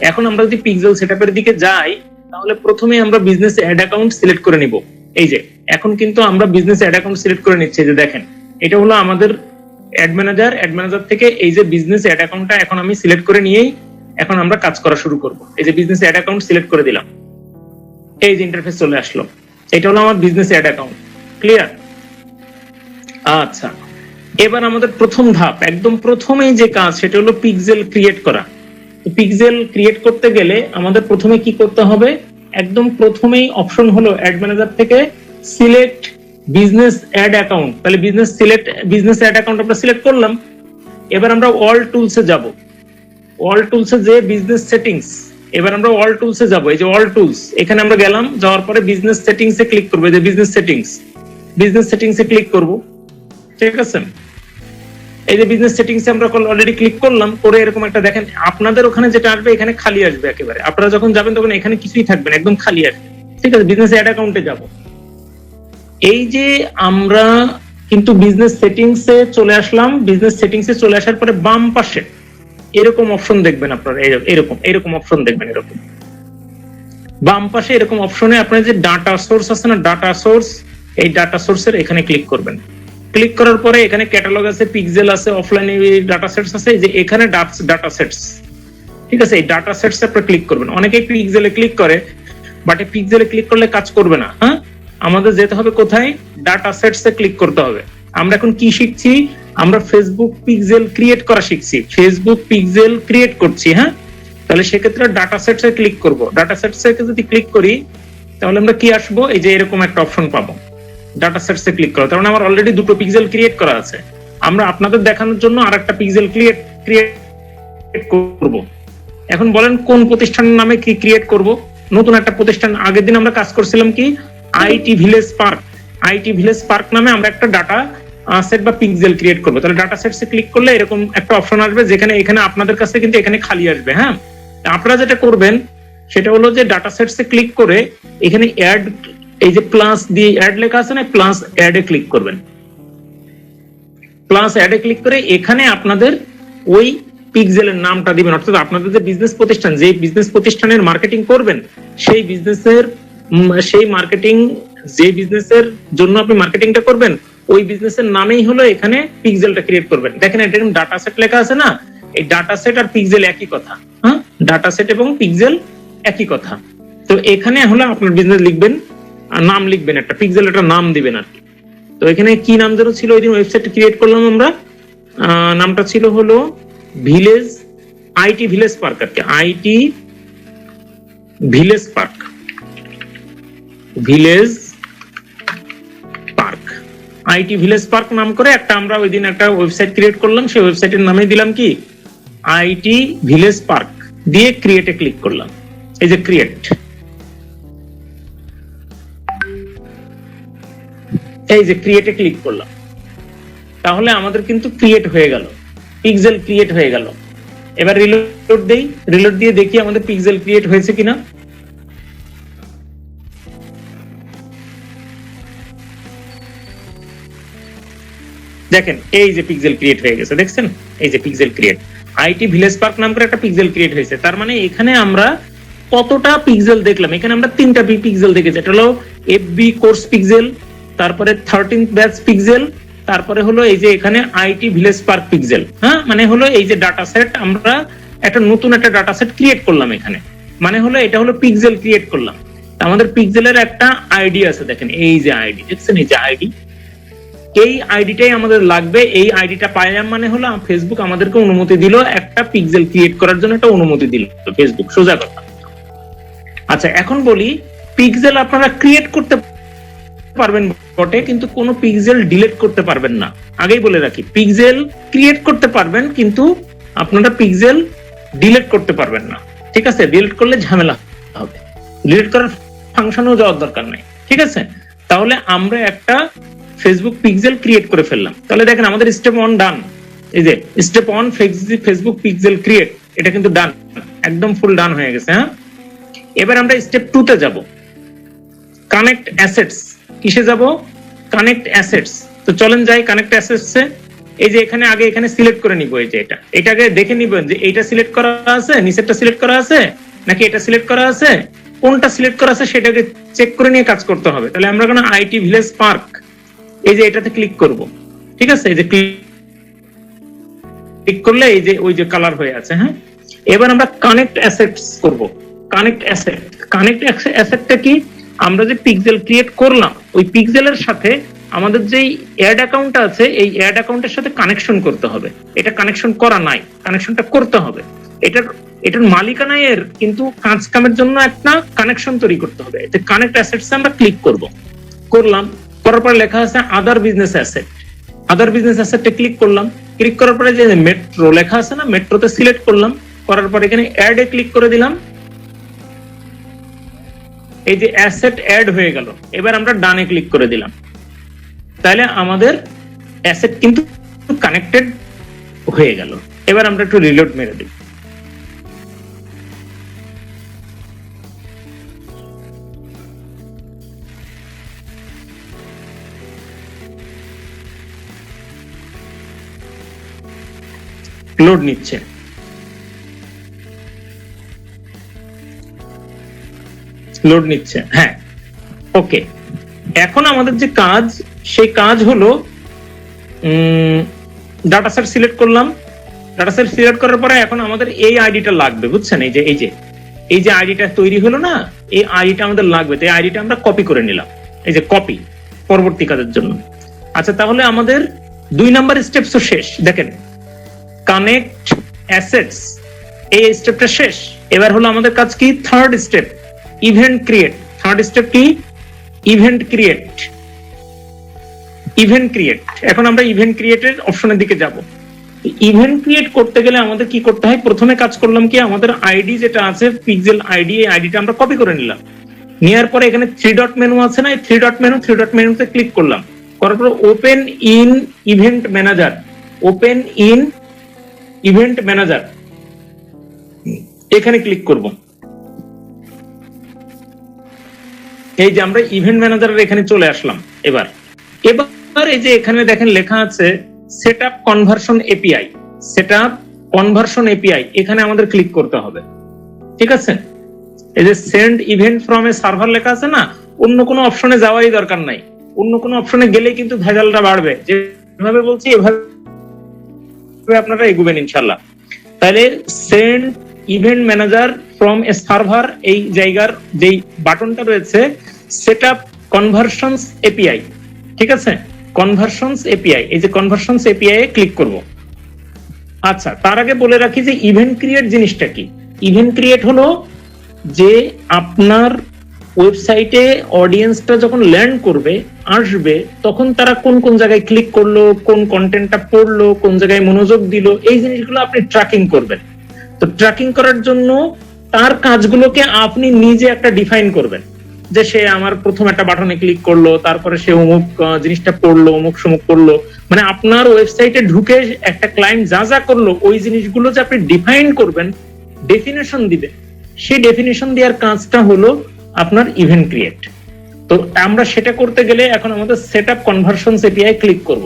এখন আমরা যদি পিক্সেল সেটআপের দিকে যাই, তাহলে প্রথমে আমরা বিজনেস অ্যাড অ্যাকাউন্ট সিলেক্ট করে নিব। এই যে এখন কিন্তু আমরা বিজনেস অ্যাড অ্যাকাউন্ট সিলেক্ট করে নিচ্ছি। যে দেখেন, এটা হলো আমাদের অ্যাড ম্যানেজার থেকে এই যে বিজনেস অ্যাড অ্যাকাউন্টটা এখন আমি সিলেক্ট করে নিয়েই এখন আমরা কাজ করা শুরু করব। এই যে বিজনেস অ্যাড অ্যাকাউন্ট সিলেক্ট করে দিলাম, এই যে ইন্টারফেস চলে আসলো। এটা হলো আমার বিজনেস অ্যাড অ্যাকাউন্ট। ক্লিয়ার? আচ্ছা, এবার আমাদের প্রথম ধাপ, একদম প্রথমেই যে কাজ, সেটা হলো পিক্সেল ক্রিয়েট করা। তো পিক্সেল ক্রিয়েট করতে গেলে আমাদের প্রথমে কি করতে হবে? একদম প্রথমেই অপশন হলো অ্যাড ম্যানেজার থেকে সিলেক্ট বিজনেস অ্যাড অ্যাকাউন্ট। তাহলে বিজনেস অ্যাড অ্যাকাউন্ট আমরা সিলেক্ট করলাম। এবার আমরা অল টুলসে যাব। অল টুলসে যে বিজনেস সেটিংস, এবার আমরা অল টুলসে যাব। এই যে অল টুলস, এখানে আমরা গেলাম, যাওয়ার পরে বিজনেস সেটিংসে ক্লিক করব। এই যে বিজনেস সেটিংসে ক্লিক করব। ঠিক আছে? এই যে বিজনেস সেটিংসে আমরা অলরেডি ক্লিক করলাম, করে এরকম একটা দেখেন আপনাদের ওখানে যেটা আসবে, এখানে খালি আসবে একেবারে। আপনারা যখন যাবেন তখন এখানে কিছুই থাকবে না, একদম খালি আসবে। ঠিক আছে? বিজনেস অ্যাড অ্যাকাউন্টে যাব। এই যে আমরা কিন্তু বিজনেস সেটিংসে চলে আসলাম। বিজনেস সেটিংসে চলে আসার পরে বাম পাশে এরকম অপশন দেখবেন আপনারা, এরকম অপশন দেখবেন। এরকম বাম পাশে এরকম অপশনে আপনার যে ডাটা সোর্স আছে না, ডাটা সোর্স, এই ডাটা সোর্সের এখানে ক্লিক করবেন। ক্লিক করার পরে এখানে ক্যাটালগ আছে, পিক্সেল আছে, অফলাইন ডাটা সেটস আছে। এই যে এখানে ডাটা সেটস, ঠিক আছে, এই ডাটা সেটস আপনি ক্লিক করবেন। অনেকেই পিক্সেলে ক্লিক করে, বাট এই পিক্সেলে ক্লিক করলে কাজ করবে না। হ্যাঁ, আমাদের যেতে হবে কোথায়? ডাটা সেটসে ক্লিক করতে হবে। আমরা এখন কি শিখছি? আমরা ফেসবুক পিক্সেল ক্রিয়েট করা শিখছি। ফেসবুক পিক্সেল ক্রিয়েট করছি। হ্যাঁ, তাহলে সেক্ষেত্রে ডাটা সেটসে ক্লিক করব। ডাটা সেটসে যদি ক্লিক করি, তাহলে আমরা কি আসবো? এই যে এরকম একটা অপশন পাবো, ডাটা সেটসে ক্লিক করো। তার মানে আমার অলরেডি দুটো পিক্সেল ক্রিয়েট করা আছে। আমরা আপনাদের দেখানোর জন্য আরেকটা পিক্সেল ক্রিয়েট করব। এখন বলেন কোন প্রতিষ্ঠানের নামে কি ক্রিয়েট করব? নতুন একটা প্রতিষ্ঠান, আগের দিন আমরা কাজ করছিলাম কি, আইটি ভিলেজ পার্ক নামে আমরা একটা ডাটা সেট বা পিক্সেল ক্রিয়েট করব। তাহলে ডাটা সেটসে ক্লিক করলে এরকম একটা অপশন আসবে, যেখানে এখানে আপনাদের কাছে কিন্তু এখানে খালি আসবে। হ্যাঁ, আপনারা যেটা করবেন সেটা হলো যে ডাটা সেটসে ক্লিক করে এখানে অ্যাড, এই যে প্লাস দিয়ে অ্যাড লেখা আছে না, প্লাস অ্যাডে ক্লিক করবেন। প্লাস অ্যাডে ক্লিক করে এখানে আপনাদের ওই পিক্সেলের নামটা দিবেন। অর্থাৎ আপনাদের যে বিজনেস প্রতিষ্ঠান, যে বিজনেস প্রতিষ্ঠানের মার্কেটিং করবেন, সেই মার্কেটিং, যে বিজনেসের জন্য আপনি মার্কেটিংটা করবেন, ওই বিজনেসের নামেই হলো এখানে পিক্সেলটা ক্রিয়েট করবেন। দেখেন এটা ডাটা সেট লেখা আছে না, এই ডাটা সেট আর পিক্সেল একই কথা। হ্যাঁ, ডাটা সেট এবং পিক্সেল একই কথা। তো এখানে হলো আপনার বিজনেস লিখবেন, নাম লিখবেন, একটা পিক্সেল একটা নাম দিবেন আর কি। তো এখানে কি নাম যেন ছিল, ওই দিন ওয়েবসাইট ক্রিয়েট করলাম আমরা, নামটা ছিল হলো ভিলেজ, আইটি ভিলেজ পার্ক আর কি, IT village park, IT village park নাম করে একটা আমরা ওই দিন একটা ওয়েবসাইট ক্রিয়েট করলাম। সেই ওয়েবসাইটের নামে দিলাম কি, আইটি ভিলেজ পার্ক, দিয়ে ক্রিয়েটে ক্লিক করলাম। এই যে ক্রিয়েট, এই যে ক্রিয়েটে ক্লিক করলাম, তাহলে আমাদের কিন্তু ক্রিয়েট হয়ে গেল, পিক্সেল ক্রিয়েট হয়ে গেল। এবার রিলোড দেই, রিলোড দিয়ে দেখি আমাদের পিক্সেল ক্রিয়েট হয়েছে কিনা। দেখেন এই যে পিক্সেল ক্রিয়েট হয়ে গেছে, দেখছেন? এই যে pixel create, IT village park নাম করে একটা পিক্সেল ক্রিয়েট হয়েছে। তার মানে এখানে আমরা কতটা পিক্সেল দেখলাম? এখানে আমরা 3টা পিক্সেল দেখেছি। এটা হলো এফবি কোর্স পিক্সেল, তারপরে 13th ব্যাচ পিক্সেল, তারপরে হলো এই যে এখানে আইটি ভিলেজ পার্ক পিক্সেল। হ্যাঁ, মানে হলো এই যে ডাটা সেট, আমরা একটা নতুন একটা ডাটা সেট ক্রিয়েট করলাম এখানে, মানে হলো এটা হলো পিক্সেল ক্রিয়েট করলাম। আমাদের পিক্সেলের একটা আইডি আছে, দেখেন এই যে আইডি, দেখছেন এই যে আইডি, এই আইডিটাই আমাদের লাগবে। এই আইডিটা পাইলাম মানে হলো ফেসবুক আমাদেরকে অনুমতি দিল একটা পিক্সেল ক্রিয়েট করার জন্য, একটা অনুমতি দিল ফেসবুক, সোজা কথা। আচ্ছা, এখন বলি পিক্সেল আপনারা ক্রিয়েট করতে পারবেন বটে, কিন্তু কোনো পিক্সেল ডিলিট করতে পারবেন না। আগেই বলে রাখি, পিক্সেল ক্রিয়েট করতে পারবেন, কিন্তু আপনারা পিক্সেল ডিলিট করতে পারবেন না। ঠিক আছে? ডিলিট করলে ঝামেলা হবে, ডিলিট করার ফাংশনেও যাওয়ার দরকার নাই। ঠিক আছে? তাহলে আমরা একটা ফেসবুক পিক্সেল ক্রিয়েট করে ফেললাম। তাহলে দেখেন আমাদের স্টেপ 1 ডান। এই যে স্টেপ 1 ফেসবুক পিক্সেল ক্রিয়েট, এটা কিন্তু ডান, একদম ফুল ডান হয়ে গেছে। হ্যাঁ, এবার আমরা স্টেপ 2 তে যাব, কানেক্ট অ্যাসেটস। কিসে যাব? Connect assets. তো চলেন যাই কানেক্ট অ্যাসেটসে। এই যে এখানে আগে এখানে সিলেক্ট করে নিব, এই যে এটাকে দেখে নিব যে এইটা সিলেক্ট করা আছে, নিচেরটা সিলেক্ট করা আছে নাকি এটা সিলেক্ট করা আছে, কোনটা সিলেক্ট করা আছে সেটাকে চেক করে নিয়ে কাজ করতে হবে। তাহলে আমরা কোনো আইটি ভিলেজ পার্ক এই যে এটাতে ক্লিক করব, ঠিক আছে, এই যে ক্লিক করলে এই যে ওই যে কালার হয়ে আছে। হ্যাঁ, এবার আমরা কানেক্ট অ্যাসেটস করব। কানেক্ট অ্যাসেটটা কি, আমরা যে পিক্সেল ক্রিয়েট করলাম ওই পিক্সেলের সাথে আমাদের যে অ্যাড অ্যাকাউন্ট আছে এই অ্যাড অ্যাকাউন্টের সাথে কানেকশন করতে হবে। এটা কানেকশন করা নাই, কানেকশনটা করতে হবে। এটার মালিকানা এর, কিন্তু কাজ কামের জন্য একটা কানেকশন তৈরি করতে হবে। এতে কানেক্ট অ্যাসেটস আমরা ক্লিক করলাম, করার পর লেখা আছে other business asset. Other business অ্যাসেটে ক্লিক করলাম, ক্লিক করার পরে যে মেট্রো লেখা আছে না, মেট্রোতে সিলেক্ট করলাম, করার পর এখানে অ্যাড এ ক্লিক করে দিলাম। এই যে অ্যাসেট অ্যাড হয়ে গেল। এবার আমরা ডানে ক্লিক করে দিলাম, তাহলে আমাদের অ্যাসেট কিন্তু কানেক্টেড হয়ে গেল। এবার আমরা একটু রিলোড মেরে দিই। লোড নিচ্ছে, হ্যাঁ ওকে। এখন আমাদের যে কাজ, সেই কাজ হলো ডাটা সেট সিলেক্ট করলাম। ডাটা সেট সিলেক্ট করার পরে এখন আমাদের এই আইডিটা লাগবে, বুঝছেন? এই যে আইডিটা তৈরি হলো না, এই আইডিটা আমাদের লাগবে। তো এই আইডিটা আমরা কপি করে নিলাম, এই যে কপি, পরবর্তী কাজের জন্য। আচ্ছা, তাহলে আমাদের 2 নাম্বার স্টেপসও শেষ। দেখেন, কানেক্ট অ্যাসেটস এই স্টেপটা শেষ। এবার হলো আমাদের কাজ কি, third step, event create. Third step কি, ইভেন্ট ক্রিয়েট। এখন আমরা ইভেন্ট ক্রিয়েটের অপশনের দিকে যাব। ইভেন্ট ক্রিয়েট করতে গেলে আমাদের কি করতে হয়, প্রথমে কাজ করলাম কি, আমাদের আইডি যেটা আছে পিক্সেল আইডি, এই আইডিটা আমরা কপি করে নিলাম। নেওয়ার পরে এখানে 3 ডট মেনু আছে না, এই 3 ডট মেনুতে ক্লিক করলাম, করার পর ওপেন ইন ইভেন্ট ম্যানেজার, এখানে ক্লিক করব। এই যে আমরা ইভেন্ট ম্যানেজারের এখানে চলে আসলাম। এবার এই যে এখানে দেখেন লেখা আছে সেটআপ কনভার্সন এপিআই, এখানে আমাদের ক্লিক করতে হবে, ঠিক আছে। এই যে send event from a server লেখা আছে না, অন্য কোনো অপশনে যাওয়ারই দরকার নাই। অন্য কোনো অপশনে গেলে কিন্তু ভেজালটা বাড়বে। যেভাবে বলছি এভাবে আপনারা এগোবেন ইনশাআল্লাহ। তাহলে send event manager from a server, এই জায়গার যেই বাটনটা রয়েছে সেটআপ কনভার্সনস এপিআই, ঠিক আছে, কনভার্সনস এপিআই, এই যে কনভার্সনস এপিআই এ ক্লিক করব। আচ্ছা, তার আগে বলে রাখি যে ইভেন্ট ক্রিয়েট জিনিসটা কি। ইভেন্ট ক্রিয়েট হলো যে আপনার ওয়েবসাইটে অডিয়েন্সটা যখন ল্যান্ড করবে, আসবে, তখন তারা কোন কোন জায়গায় ক্লিক করলো, কোন কন্টেন্টটা পড়লো, কোন জায়গায় মনোযোগ দিল, এই জিনিসগুলো আপনি ট্র্যাকিং করবেন। তো ট্র্যাকিং করার জন্য তার কাজগুলোকে আপনি নিজে একটা ডিফাইন করবেন, যে সে আমার প্রথম একটা বাটনে ক্লিক করলো, তারপরে সে অমুক জিনিসটা পড়লো, অমুক সমুক করলো, মানে আপনার ওয়েবসাইটে ঢুকে একটা ক্লায়েন্ট যা যা করলো ওই জিনিসগুলো যে আপনি ডিফাইন করবেন, ডেফিনেশন দিবেন। সেই ডেফিনেশন দেওয়ার কাজটা হলো আপনার ইভেন্ট ক্রিয়েট। তো আমরা সেটা করতে গেলে এখন আমাদের সেটআপ কনভার্সনস এপিআই ক্লিক করব।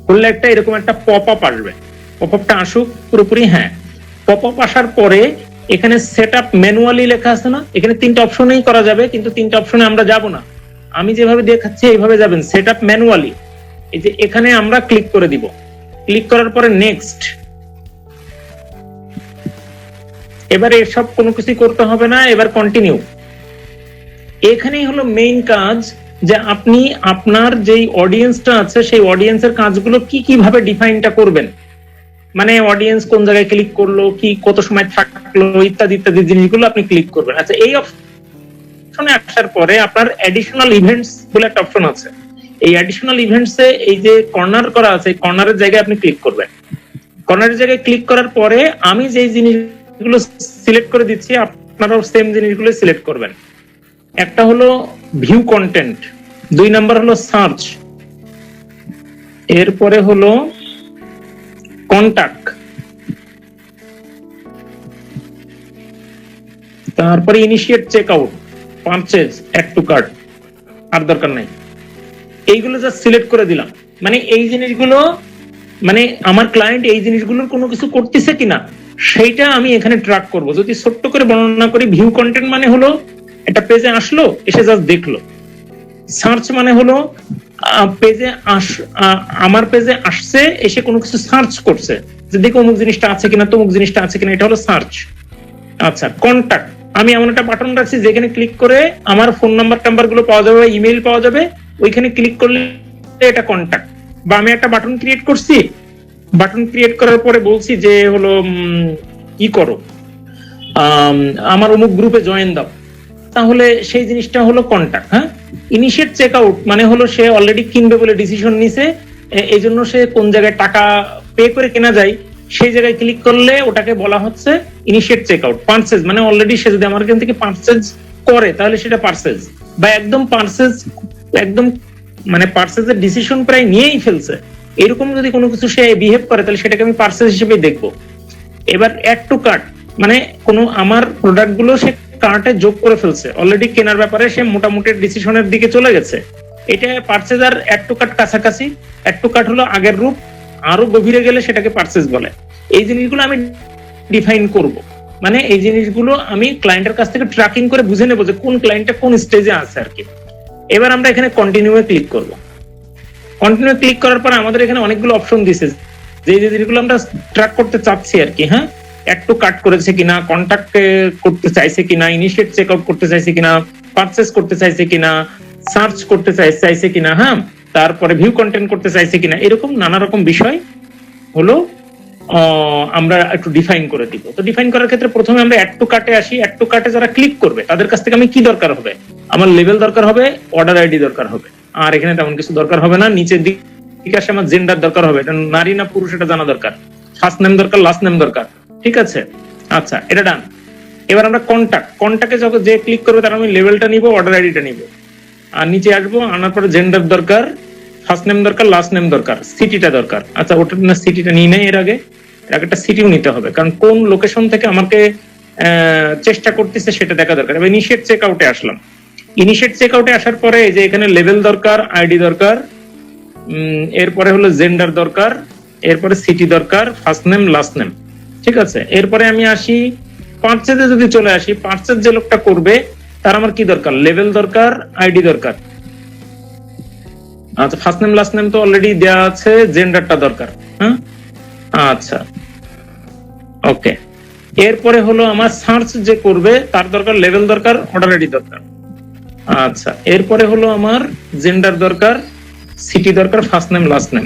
করলে একটা এরকম একটা পপআপ আসবে। পপআপটা আসুক পুরোপুরি, হ্যাঁ। পপআপ আসার পরে এখানে সেটআপ ম্যানুয়ালি লেখা আছে না, এখানে 3টা অপশনেই করা যাবে, কিন্তু 3টা অপশনে আমরা যাব না। আমি যেভাবে দেখাচ্ছি এইভাবে যাবেন, সেটআপ ম্যানুয়ালি। এই যে এখানে আমরা ক্লিক করে দিব। ক্লিক করার পরে নেক্সট। এবারে এসব কোনো কিছু করতে হবে না, এবার কন্টিনিউ। এখানেই হলো মেইন কাজ, যে আপনি আপনার যেই অডিয়েন্সটা আছে সেই অডিয়েন্সের কাজগুলো কিভাবে ডিফাইনটা করবেন, মানে অডিয়েন্স কোন জায়গায় ক্লিক করলো, কি কত সময় থাকলো, ইত্যাদি ইত্যাদি জিনিসগুলো আপনি ক্লিক করবেন। আচ্ছা, এই অপশনে আসার পরে আপনার অ্যাডিশনাল ইভেন্টস বলে একটা অপশন আছে। এই অ্যাডিশনাল ইভেন্টসে এই যে কর্নার করা আছে, কর্নারের জায়গায় আপনি ক্লিক করবেন। কর্নারের জায়গায় ক্লিক করার পরে আমি যেই জিনিসগুলো সিলেক্ট করে দিচ্ছি আপনারাও সেম জিনিসগুলো সিলেক্ট করবেন। একটা হলো ভিউ কন্টেন্ট, 2 নাম্বার হলো সার্চ, এরপরে হলো কন্টাক্ট, তারপরে initiate checkout, purchase, add to cart, আর দরকার নাই। এইগুলো জাস্ট সিলেক্ট করে দিলাম। মানে এই জিনিসগুলো, মানে আমার ক্লায়েন্ট এই জিনিসগুলোর কোনো কিছু করতেছে কিনা সেইটা আমি এখানে ট্র্যাক করব। যদি ছোট্ট করে বর্ণনা করি, ভিউ কন্টেন্ট মানে হলো একটা পেজে আসলো, এসে জাস্ট দেখলো। সার্চ মানে হলো পেজে আমার পেজে আসছে, এসে কোনো কিছু সার্চ করছে যে দেখো অমুক জিনিসটা আছে কিনা, তমুক জিনিসটা আছে কিনা, এটা হলো সার্চ। আচ্ছা, কন্টাক্ট, আমি এমন একটা বাটন রাখছি যেখানে ক্লিক করে আমার ফোন নাম্বার গুলো পাওয়া যাবে, ইমেল পাওয়া যাবে, ওইখানে ক্লিক করলে এটা কন্টাক্ট। বা আমি একটা বাটন ক্রিয়েট করছি, বাটন ক্রিয়েট করার পরে বলছি যে হলো কি করো, আমার অমুক গ্রুপে জয়েন দাও, তাহলে সেই জিনিসটা হলো কন্টাক্ট। হ্যাঁ, ইনিশিয়েট চেক আউট মানে হলো সে অলরেডি কিনবে বলে ডিসিশন নিছে, এই জন্য সে কোন জায়গায় টাকা পে করে কেনা যায় সেই জায়গায় ক্লিক করলে ওটাকে বলা হচ্ছে ইনিশিয়েট চেক আউট। পারচেজ মানে অলরেডি সে যদি আমার এখান থেকে পারচেজ করে তাহলে সেটা পারচেজ, বা একদম পারচেজ, একদম মানে পারচেজের ডিসিশন প্রায় নিয়েই ফেলছে, এরকম যদি কোনো কিছু সে বিহেভ করে তাহলে সেটাকে আমি পারচেজ হিসেবে দেখবো। এবার অ্যাড টু কার্ট মানে কোনো আমার প্রোডাক্ট গুলো সে কার্টে যোগ করে ফেলছে, অলরেডি কেনার ব্যাপারে সে মোটামুটি ডিসিশনের দিকে চলে গেছে, এটা পারচেজ আর অ্যাড টু কার্ট কাছাকাছি। অ্যাড টু কার্ট হলো আগের রূপ, আরো গভীরে গেলে সেটাকে পারচেজ বলে। এই জিনিসগুলো আমি ডিফাইন করব, মানে এই জিনিসগুলো আমি ক্লায়েন্টের কাছ থেকে ট্র্যাকিং করে বুঝে নেবো যে কোন ক্লায়েন্টটা কোন স্টেজে আছে আর কি। এবার আমরা এখানে কন্টিনিউ এ ক্লিক করব। কন্টিনিউ ক্লিক করার পর আমাদের এখানে অনেকগুলো অপশন দিছে যে জিনিসগুলো আমরা ট্র্যাক করতে চাচ্ছি আর কি। হ্যাঁ, অ্যাড টু কার্ট করেছে কিনা, কন্টাক্ট করতে চাইছে কিনা, ইনিশিয়েট চেক আউট করতে চাইছে কিনা, পারচেজ করতে চাইছে কিনা, সার্চ করতে চাইছে কিনা, হ্যাঁ, তারপরে ভিউ কন্টেন্ট করতে চাইছে কিনা, এরকম নানা রকম বিষয় হলো আমরা একটু ডিফাইন করে দিব। তো ডিফাইন করার ক্ষেত্রে প্রথমে আমরা অ্যাড টু কার্টে আসি। অ্যাড টু কার্টে যারা ক্লিক করবে তাদের কাছ থেকে আমি কি দরকার হবে, আমার লেভেল দরকার হবে, অর্ডার আইডি দরকার হবে, আর এখানে তেমন কিছু দরকার হবে না। নিচের দিকে আসে আমার জেন্ডার দরকার হবে, এটা নারী না পুরুষ এটা জানা দরকার, ফার্স্ট নেম দরকার, লাস্ট নেম দরকার, ঠিক আছে। আচ্ছা, এটা ডান। এবার আমরা কন্টাক্টে যখন যে ক্লিক করবে তার আমি লেভেলটা নিব, অর্ডার আইডিটা নিব, আর নিচে আসবো, আনার পরে জেন্ডার দরকার, ফার্স্ট নেম দরকার, লাস্ট নেম দরকার, সিটিটা দরকার। আচ্ছা, ওটা না সিটিটা নিয়ে নেই, এর আগে একটা সিটিও নিতে হবে, কারণ কোন লোকেশন থেকে আমাকে চেষ্টা করতেছে সেটা দেখা দরকার। এবার ইনিশিয়েট চেক আউটে আসলাম। ইনিশিয়েট চেক আউটে আসার পরে যে এখানে লেভেল দরকার, আইডি দরকার, এরপরে হলো জেন্ডার দরকার, এরপরে সিটি দরকার, ফার্স্ট নেম, লাস্ট নেম, ঠিক আছে। এরপরে আমি আসি পারচেজে, যদি চলে আসি, পারচেজ যে লোকটা করবে তার আমার কি দরকার, লেভেল দরকার, আইডি দরকার। আচ্ছা, ফার্স্ট নেম লাস্ট নেম তো অলরেডি দেওয়া আছে, জেন্ডারটা দরকার। হ্যাঁ, আচ্ছা, ওকে। এরপরে হলো আমার সার্চ যে করবে তার দরকার লেভেল দরকার, অর্ডার আইডি দরকার। আচ্ছা, এরপরে হলো আমার জেন্ডার দরকার, সিটি দরকার, ফার্স্ট নেম লাস্ট নেম।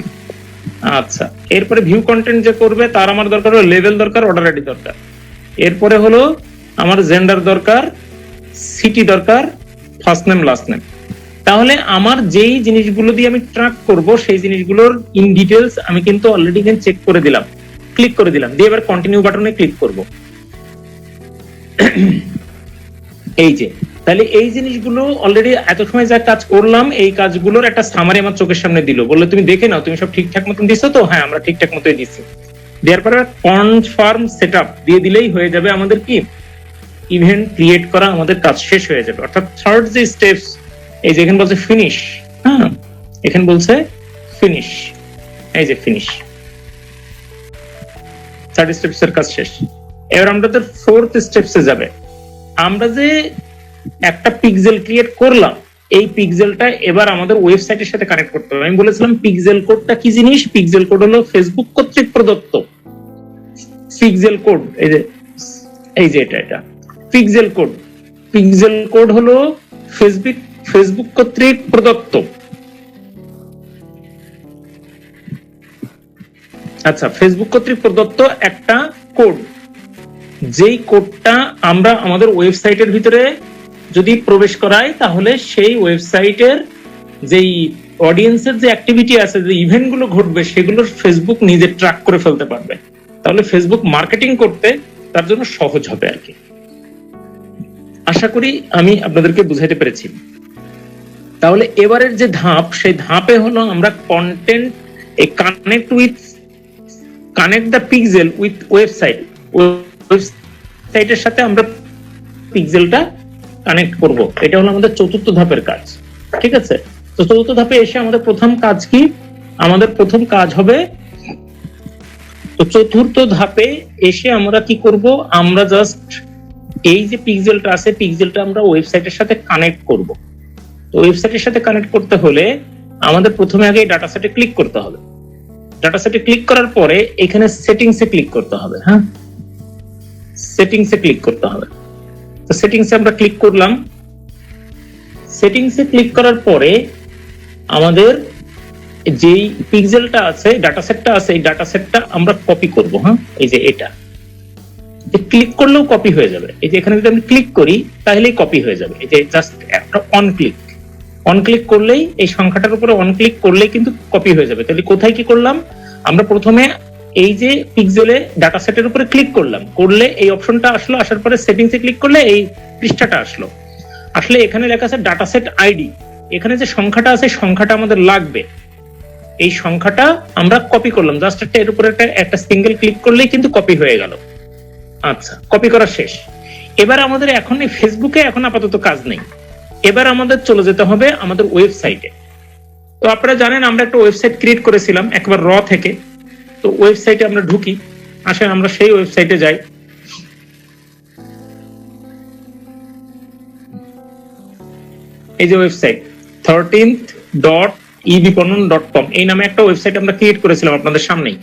আচ্ছা, এরপরে ভিউ কন্টেন্ট যে করবে তার আমার দরকার হলো লেভেল দরকার, অর্ডার আইডি দরকার। এরপরে হলো আমার জেন্ডার দরকার, সিটি দরকার, ফার্স্ট নেম লাস্ট নেম। তাহলে আমার যেই জিনিসগুলো দিয়ে আমি ট্র্যাক করব সেই জিনিসগুলোর ইন ডিটেলস আমি কিন্তু অলরেডি চেক করে দিলাম, ক্লিক করে দিলাম, দিয়ে এবার কন্টিনিউ বাটনে ক্লিক করব। এই যে, তাহলে এই জিনিসগুলো অলরেডি এত সময় যা কাজ করলাম এই কাজগুলোর একটা সামারি আমার চোখের সামনে দিল, বললো তুমি দেখে নাও তুমি সব ঠিকঠাক মতন দিছো তো। হ্যাঁ, আমরা ঠিকঠাক মতোই দিচ্ছি। দেওয়ার পরে কনফার্ম সেটআপ দিয়ে দিলেই হয়ে যাবে আমাদের কি ইভেন্ট ক্রিয়েট করা, আমাদের কাজ শেষ হয়ে যাবে। অর্থাৎ থার্ড যে স্টেপস, এই যে এখানে বলছে ফিনিশ, হ্যাঁ এখানে বলছে ফিনিশ, এই যে ফিনিশ, থার্ড স্টেপস এর কাজ শেষ। এবার আমরা তো ফোর্থ স্টেপসে যাবে। আমরা যে একটা পিক্সেল ক্রিয়েট করলাম, এই পিক্সেলটা এবার আমাদের ওয়েবসাইটের সাথে কানেক্ট করতে হবে। আমি বলেছিলাম পিক্সেল কোডটা কি জিনিস, পিক্সেল কোড হলো ফেসবুক কর্তৃক প্রদত্ত পিক্সেল কোড। এই যে এটা পিক্সেল কোড, পিক্সেল কোড হলো ফেসবুক কর্তৃক প্রদত্ত। আচ্ছা, ফেসবুক কর্তৃক প্রদত্ত একটা কোড, যেই কোডটা আমরা আমাদের ওয়েবসাইটের ভিতরে যদি প্রবেশ করাই তাহলে সেই ওয়েবসাইটের যেই অডিয়েন্সের যে অ্যাক্টিভিটি আছে, যে ইভেন্ট গুলো ঘটবে সেগুলো ফেসবুক নিজে ট্র্যাক করে ফেলতে পারবে। তাহলে ফেসবুক মার্কেটিং করতে তার জন্য সহজ হবে আর কি। আশা করি আমি আপনাদেরকে বুঝাইতে পেরেছি। তাহলে এবারের যে ধাপ, সেই ধাপে হলো আমরা content connect the pixel with ওয়েবসাইটের সাথে আমরা পিক্সেলটা কানেক্ট করব। এটা হলো আমাদের চতুর্থ ধাপের কাজ, ঠিক আছে। তো চতুর্থ ধাপে এসে আমাদের প্রথম কাজ কি, আমাদের প্রথম কাজ হবে, তো চতুর্থ ধাপে এসে আমরা কি করব, আমরা জাস্ট এই যে পিক্সেলটা আছে, পিক্সেলটা আমরা ওয়েবসাইটের সাথে কানেক্ট করব। তো ওয়েবসাইটের সাথে কানেক্ট করতে হলে আমাদের প্রথমে আগে ডাটা সেটে ক্লিক করতে হবে। ডাটা সেটে ক্লিক করার পরে এখানে সেটিংসে ক্লিক করতে হবে। হ্যাঁ, সেটিংসে ক্লিক করতে হবে। তো সেটিংসে আমরা ক্লিক করলাম। সেটিংসে ক্লিক করার পরে আমাদের যেই পিক্সেলটা আছে, ডাটা সেটটা আছে, এই ডাটা সেটটা আমরা কপি করব। হ্যাঁ, এই যে এটা ক্লিক করলেও কপি হয়ে যাবে। এই যে এখানে যদি আমি ক্লিক করি তাহলেই কপি হয়ে যাবে। এই যে জাস্ট একটা অন ক্লিক করলেই, এই সংখ্যাটার উপরে অন ক্লিক করলেই কিন্তু কপি হয়ে যাবে। তাহলে কোথায় কি করলাম, আমরা প্রথমে এই যে পিক্সেলে ডাটা সেটের উপরে ক্লিক করলাম, করলে এই অপশনটা আসলো, আসার পরে সেটিংসে ক্লিক করলে এই পৃষ্ঠাটা আসলো। আসলে এখানে লেখা আছে ডাটা সেট আইডি, এখানে যে সংখ্যাটা আছে সংখ্যাটা আমাদের লাগবে, এই সংখ্যাটা আমরা কপি করলাম। জাস্ট একটা এর উপরে একটা সিঙ্গেল ক্লিক করলেই কিন্তু কপি হয়ে গেল। আচ্ছা, কপি করা শেষ। এবার আমাদের এখন এই ফেসবুকে এখন আপাতত কাজ নেই, এবার আমাদের চলে যেতে হবে আমাদের ওয়েবসাইটে। তো আপনারা জানেন আমরা একটা ওয়েবসাইট ক্রিয়েট করেছিলাম একবার র থেকে। তো ওয়েবসাইটে আমরা ঢুকি, আসেন আমরা সেই ওয়েবসাইটে যাই। এই যে ওয়েবসাইট 13th.ebipanan.com এই নামে একটা ওয়েবসাইট আমরা ক্রিয়েট করেছিলাম আপনাদের সামনেই।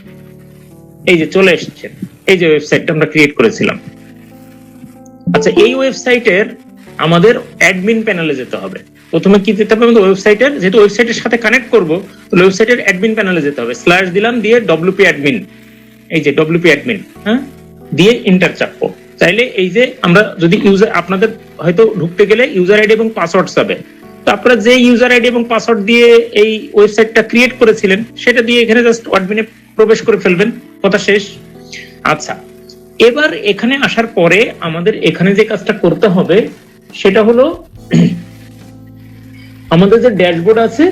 এই যে চলে এসেছে, এই যে ওয়েবসাইটটা আমরা ক্রিয়েট করেছিলাম। আচ্ছা, এই ওয়েবসাইটের আমাদের অ্যাডমিন প্যানেলে যেতে হবে। প্রথমে কি যেতে হবে, আমাদের ওয়েবসাইটের, যেহেতু ওয়েবসাইটের সাথে কানেক্ট করব, তাহলে ওয়েবসাইটের অ্যাডমিন প্যানেলে যেতে হবে। স্ল্যাশ দিলাম, দিয়ে ডব্লিউপি অ্যাডমিন, এই যে ডব্লিউপি অ্যাডমিন, হ্যাঁ, দিয়ে এন্টার চাপবো। চাইলে এই যে আমরা যদি ইউজার, আপনাদের হয়তো ঢুকতে গেলে ইউজার আইডি এবং পাসওয়ার্ড চাবে, তো আপনারা যে ইউজার আইডি এবং পাসওয়ার্ড দিয়ে এই ওয়েবসাইটটা ক্রিয়েট করেছিলেন সেটা দিয়ে এখানে জাস্ট অ্যাডমিনে প্রবেশ করে ফেলবেন, কথা শেষ। আচ্ছা, এবার এখানে আসার পরে আমাদের এখানে যে কাজটা করতে হবে সেটা হলো আমাদের যে ড্যাশবোর্ড আছে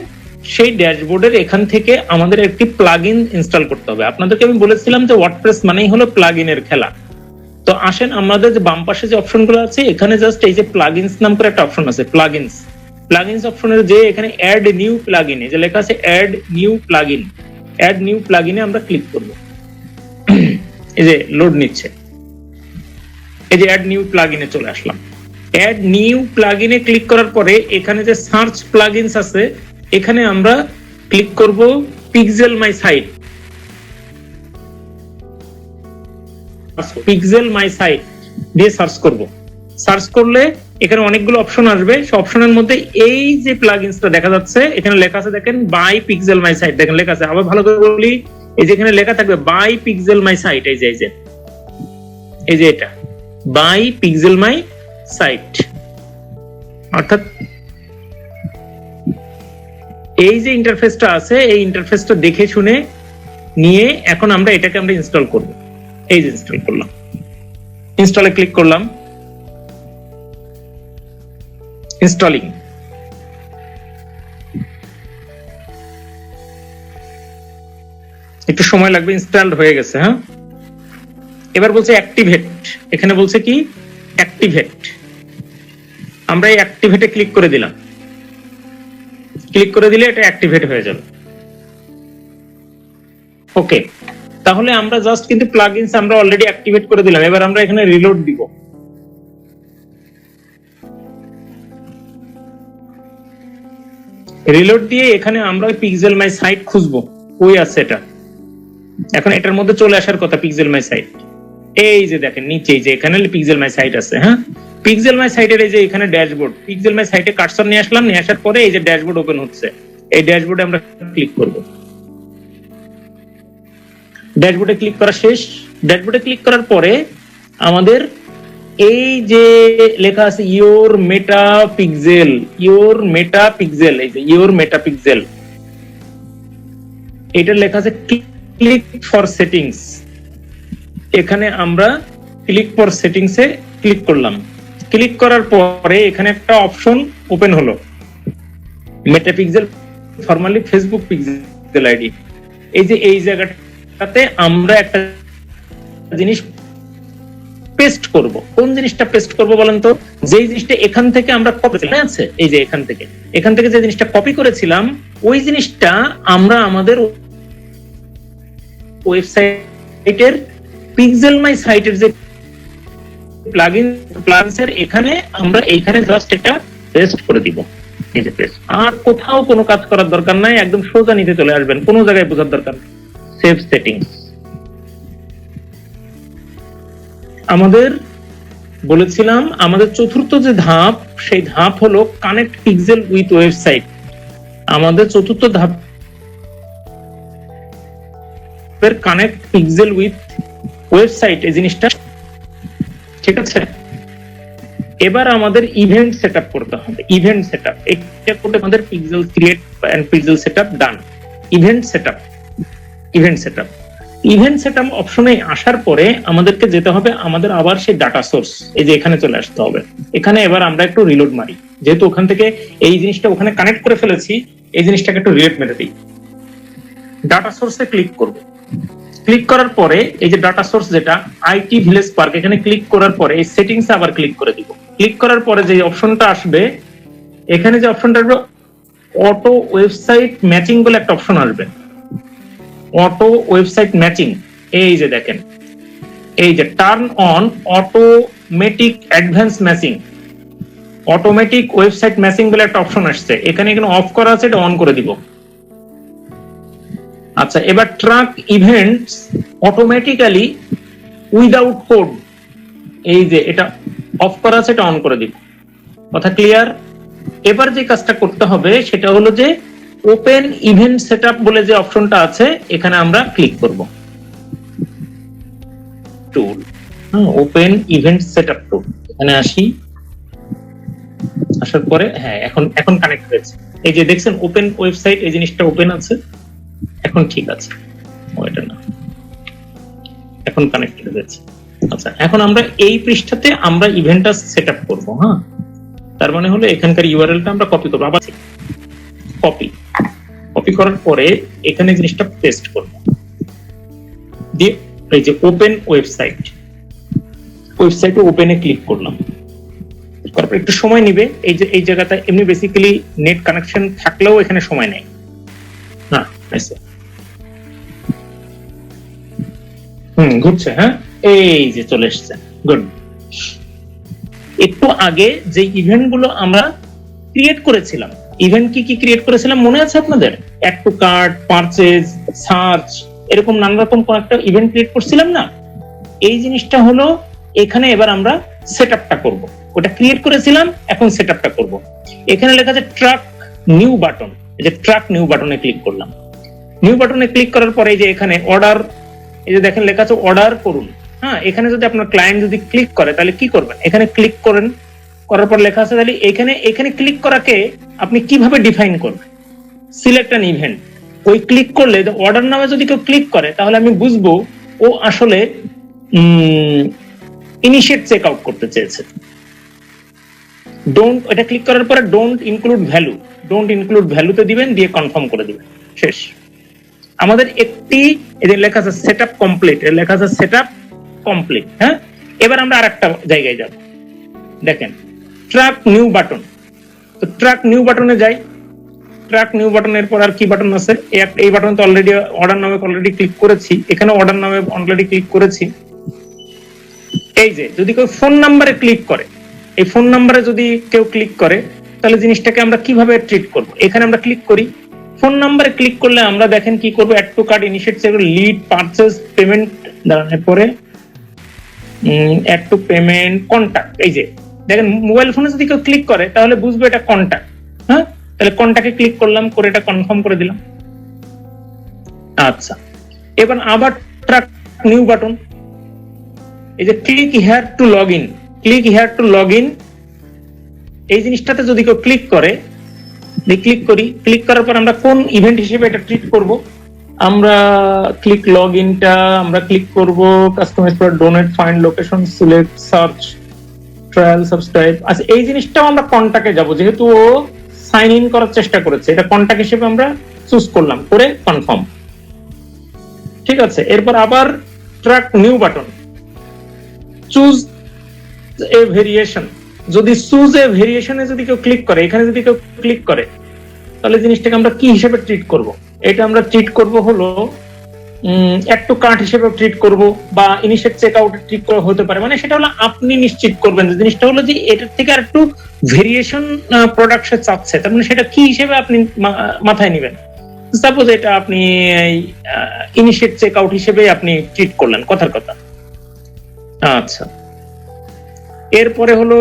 সেই ড্যাশবোর্ডের এখান থেকে আমাদের একটি প্লাগইন ইনস্টল করতে হবে। আপনাদেরকে আমি বলেছিলাম যে ওয়ার্ডপ্রেস মানেই হলো প্লাগইনের খেলা। তো আসেন আমাদের যে বাম পাশে যে অপশনগুলো আছে এখানে জাস্ট এই যে প্লাগইনস নাম করে একটা অপশন আছে, প্লাগইনস অপশনের যে এখানে অ্যাড নিউ প্লাগইন, এই যে লেখা আছে অ্যাড নিউ প্লাগইনে আমরা ক্লিক করব। এই যে লোড নিচ্ছে, এই যে অ্যাড নিউ প্লাগইনে চলে আসলাম। অ্যাড নিউ প্লাগইনে ক্লিক করার পরে এখানে যে সার্চ প্লাগইনস আছে এখানে আমরা ক্লিক করব পিক্সেল মাই সাইট। পিক্সেল মাই সাইট দিয়ে সার্চ করব। সার্চ করলে এখানে অনেকগুলো অপশন আসবে, সেই অপশনের মধ্যে এই যে প্লাগইনসটা দেখা যাচ্ছে এখানে লেখা আছে, দেখেন বাই পিক্সেল মাই সাইট, দেখেন লেখা আছে। আবার ভালো করে বলি, এই যে এখানে লেখা থাকবে বাই পিক্সেল মাই সাইট, এই যে এটা বাই পিক্সেল মাই সাইট। অর্থাৎ এই যে ইন্টারফেসটা আছে এই ইন্টারফেসটা দেখে শুনে নিয়ে এখন আমরা এটাকে আমরা ইনস্টল করব। এই যে ইনস্টল করলাম, ইনস্টলে ক্লিক করলাম, ইনস্টলিং। একটু সময় লাগবে, ইনস্টলড হয়ে গেছে। হ্যাঁ, এবার বলছে অ্যাক্টিভেট, এখানে বলছে কি অ্যাক্টিভেট। আমরা এই অ্যাক্টিভেটে ক্লিক করে দিলাম, ক্লিক করে দিলে এটা অ্যাক্টিভেট হয়ে যাবে। ওকে, তাহলে আমরা জাস্ট কিন্তু প্লাগইনস আমরা অলরেডি অ্যাক্টিভেট করে দিলাম। এবার আমরা এখানে রিলোড দিব। রিলোড দিয়ে এখানে আমরা পিক্সেল মাই সাইট খুঁজবো, কই আছে এটা। এখন এটার মধ্যে চলে আসার কথা পিক্সেল মাই সাইট। এই যে দেখেন নিচে যে এখানে পিক্সেল মাই সাইট আছে। হ্যাঁ, পিক্সেল মাই সাইটের এই যে এখানে ড্যাশবোর্ড, পিক্সেল মাই সাইটে কার্সর নিয়ে আসলাম, নিয়ে আসার পরে এই যে ড্যাশবোর্ড ওপেন হচ্ছে। এই ড্যাশবোর্ডে আমরা ক্লিক করব। ড্যাশবোর্ডে ক্লিক করা শেষ। ড্যাশবোর্ডে ক্লিক করার পরে আমাদের এই যে লেখা আছে ইওর মেটা পিক্সেল, এই যে ইওর মেটা পিক্সেল, এটা লেখা আছে ক্লিক ফর সেটিংস। এখানে আমরা ক্লিক ফর সেটিংসে ক্লিক করলাম। ক্লিক করার পরে এখানে একটা অপশন ওপেন হলো, meta pixel formally Facebook pixel ID. এই যে এই জায়গাটাতে আমরা একটা জিনিস পেস্ট করব। কোন জিনিসটা পেস্ট করব বলেন তো? যে জিনিসটা এখান থেকে আমরা কপি করেছিলাম, আছে এই যে এখান থেকে যে জিনিসটা কপি করেছিলাম ওই জিনিসটা আমরা আমাদের ওয়েবসাইটের পিক্সেল মাই সাইটের যে প্লাগইনসের এখানে আমরা এইখানে জাস্ট এটা পেস্ট করে দিব। এই যে পেস্ট, আর কোথাও কোনো কাজ করার দরকার নাই, একদম সোজা নিতে চলে আসবেন, কোনো জায়গায় বোঝার দরকার নেই। Save settings. আমাদের বলেছিলাম আমাদের চতুর্থ যে ধাপ, সেই ধাপ হলো কানেক্ট পিক্সেল উইথ ওয়েবসাইট। আমাদের চতুর্থ ধাপ কানেক্ট পিক্সেল উইথ ওয়েবসাইট, এই জিনিসটা ঠিক আছে। এবার আমাদের ইভেন্ট সেটআপ করতে হবে। ইভেন্ট সেটআপ, এটা করতে আমাদের pixel create and pixel setup done. Event setup, event setup, event setup অপশনে আসার পরে আমাদেরকে যেতে হবে আমাদের আবার সেই ডাটা সোর্স, এই যে এখানে চলে আসতে হবে। এখানে এবার আমরা একটু রিলোড মারি, যেহেতু ওখান থেকে এই জিনিসটা ওখানে কানেক্ট করে ফেলেছি, এই জিনিসটাকে একটু রিলোড মেরে দিই। ডাটা সোর্সে ক্লিক করব। ক্লিক করার পরে এই যে ডাটা সোর্স যেটা আইটি ভিলেজ পার্ক, এখানে ক্লিক করার পরে এই সেটিংসে আবার ক্লিক করে দিব। ক্লিক করার পরে যে অপশনটা আসবে, এখানে যে অপশনটা আসবে অটো ওয়েবসাইট ম্যাচিং বলে একটা অপশন আসবে। অটো ওয়েবসাইট ম্যাচিং, এই যে দেখেন, এই যে turn on automatic advance matching, automatic website matching বলে একটা অপশন আসছে, এখানে অফ করা আছে, এটা অন করে দিব। আচ্ছা, এবার track events automatically without code, এই যে এটা অফ করা আছে, এটা অন করে দিব। কথা ক্লিয়ার? এবার যে কাজটা করতে হবে সেটা হলো যে ওপেন ইভেন্ট সেটআপ বলে যে অপশনটা আছে, এখানে আমরা ক্লিক করব। টুল, ওপেন ইভেন্ট সেটআপ টুল, এখানে আসি। আসার পরে হ্যাঁ, এখন কানেক্ট হয়েছে। এই যে দেখছেন ওপেন ওয়েবসাইট, এই জিনিসটা ওপেন আছে, এখন ঠিক আছে। ওইটা না, এখন কানেক্ট হয়েছে। আচ্ছা, এখন আমরা এই পৃষ্ঠাতে আমরা ইভেন্টটা সেটআপ করব। হ্যাঁ, তার মানে হলো এখানকার ইউআরএলটা আমরা কপি করব। আবার কপি করার পরে এখানে জিনিসটা পেস্ট করব, দিয়ে এই যে ওপেন ওয়েবসাইট, ওয়েবসাইটে ওপেনে ক্লিক করলাম। তারপর একটু সময় নিবে, এই যে এই জায়গাটা এমনি বেসিক্যালি নেট কানেকশন থাকলেও এখানে সময় নেই। হ্যাঁ, ঘুরছে। হ্যাঁ, এই যে চলে এসছে। গুড। একটু আগে যে ইভেন্ট গুলো আমরা ক্রিয়েট করেছিলাম, ইভেন্ট কি কি ক্রিয়েট করেছিলাম মনে আছে আপনাদের? Add to cart, purchase, search, এরকম নানা রকম কোন একটা ইভেন্ট ক্রিয়েট করছিলাম না? এই জিনিসটা হলো এখানে এবার আমরা সেটআপটা করব। ওটা ক্রিয়েট করেছিলাম, এখন সেটআপটা করব। এখানে লেখা আছে ট্র্যাক নিউ বাটন, এই যে ট্র্যাক নিউ বাটনে ক্লিক করলাম। নিউ বাটনে ক্লিক করার পরে এই যে এখানে অর্ডার, এই যে দেখেন লেখা আছে অর্ডার করুন। হ্যাঁ, এখানে যদি আপনার ক্লায়েন্ট যদি ক্লিক করে তাহলে কি করবেন? এখানে ক্লিক করেন, করার পর লেখা আছে তাহলে এখানে ক্লিক করাকে আপনি কিভাবে ডিফাইন করবেন? সিলেক্ট অ্যান ইভেন্ট, ওই ক্লিক করলে অর্ডার নামে যদি কেউ ক্লিক করে তাহলে আমি বুঝবো ও আসলে ইনিশিয়েট চেক আউট করতে চেয়েছে। ডোন্ট, এটা ক্লিক করার পরে don't include value, don't include ভ্যালুতে দিবেন, দিয়ে কনফার্ম করে দিবেন, শেষ। আমাদের একটি এদের লেখা আছে সেটআপ কমপ্লিট, এর লেখা আছে সেটআপ কমপ্লিট। হ্যাঁ, এবার আমরা আরেকটা জায়গায় যাব। দেখেন ট্র্যাক নিউ বাটন, তো ট্র্যাক নিউ বাটনে যাই। ট্র্যাক নিউ বাটনের পর আর কি বাটন আছে? এই বাটন তো অলরেডি অর্ডার নামে অলরেডি ক্লিক করেছি, এখানে অর্ডার নামে অলরেডি ক্লিক করেছি। এই যে যদি কেউ ফোন নাম্বারে ক্লিক করে, এই ফোন নাম্বারে যদি কেউ ক্লিক করে তাহলে জিনিসটাকে আমরা কিভাবে ট্রিট করব? এখানে আমরা ক্লিক করি, ফোন নাম্বারে ক্লিক করলে আমরা দেখেন কি করব, add to cart, initiate check, lead, purchase, payment, দাঁড়ানোর পরে অ্যাড টু পেমেন্ট, কন্টাক্ট। এই যে দেখেন মোবাইল ফোনে যদি কেউ ক্লিক করে তাহলে বুঝবে এটা কন্টাক্ট। হ্যাঁ, তাহলে কন্টাক্টে ক্লিক করলাম, করে এটা কনফার্ম করে দিলাম। আচ্ছা, এবার আবার ট্র্যাক নিউ বাটন, এই যে click here two log in, click here two log in, এই জিনিসটাতে যদি কেউ ক্লিক করে, ক্লিক করি, ক্লিক করার পর আমরা কোন ইভেন্ট হিসেবে এটা ট্রিট করব? আমরা ক্লিক লগ ইনটা আমরা ক্লিক করব, customise for donate, find location, select, search, trial, subscribe. আচ্ছা, এই জিনিসটাও আমরা কন্টাক্টে যাব, যেহেতু ও সাইন ইন করার চেষ্টা করেছে, এটা কন্টাক্ট হিসেবে আমরা চুজ করলাম, করে কনফার্ম। ঠিক আছে, এরপর আবার track new button, choose a variation, যদি চুজ এ ভেরিয়েশনে যদি কেউ ক্লিক করে, এখানে যদি কেউ ক্লিক করে তাহলে জিনিসটাকে আমরা কি হিসেবে ট্রিট করব? এটা আমরা ট্রিট করব হলো অ্যাড টু কার্ট হিসেবে ট্রিট করব, বা ইনিশিয়েট চেক আউট ট্রিট করা হতে পারে। মানে সেটা হলো আপনি নিশ্চিত করবেন যে জিনিসটা হলো যে এটার থেকে আর একটু ভেরিয়েশন প্রোডাক্ট সে চাচ্ছে, তার মানে সেটা কি হিসেবে আপনি মাথায় নেবেন। সাপোজ এটা আপনি ইনিশিয়েট চেক আউট হিসেবে আপনি ট্রিট করলেন, কথার কথা। আচ্ছা, এরপরে হলো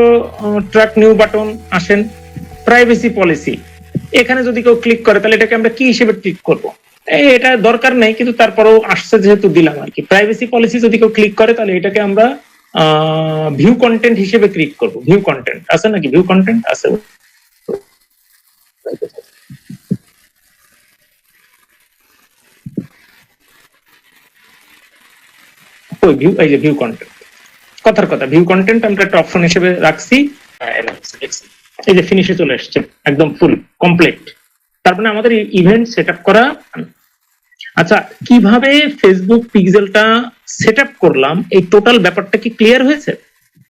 ট্র্যাক নিউ বাটন। আসেন প্রাইভেসি পলিসি, এখানে যদি কেউ ক্লিক করে তাহলে এটাকে আমরা কি হিসেবে ট্রিট করব? এটা দরকার নেই, কিন্তু তারপরেও আসছে যেহেতু দিলাম আর কি। প্রাইভেসি পলিসি যদি কেউ ক্লিক করে তাহলে এটাকে আমরা ভিউ কন্টেন্ট হিসেবে ক্লিক করব। ভিউ কন্টেন্ট আছে নাকি? ভিউ কন্টেন্ট আছে? ওই ভিউ, এই যে ভিউ কন্টেন্ট, কথার কথা ভিউ কন্টেন্ট আমরা একটা অপশন হিসেবে রাখছি। এই যে ফিনিশে চলে আসছে, একদম ফুল কমপ্লিট। তার মানে আমাদের ইভেন্ট সেট আপ করা। আচ্ছা, কিভাবে ফেসবুক পিক্সেলটা সেট আপ করলাম, এই টোটাল ব্যাপারটা কি ক্লিয়ার হয়েছে?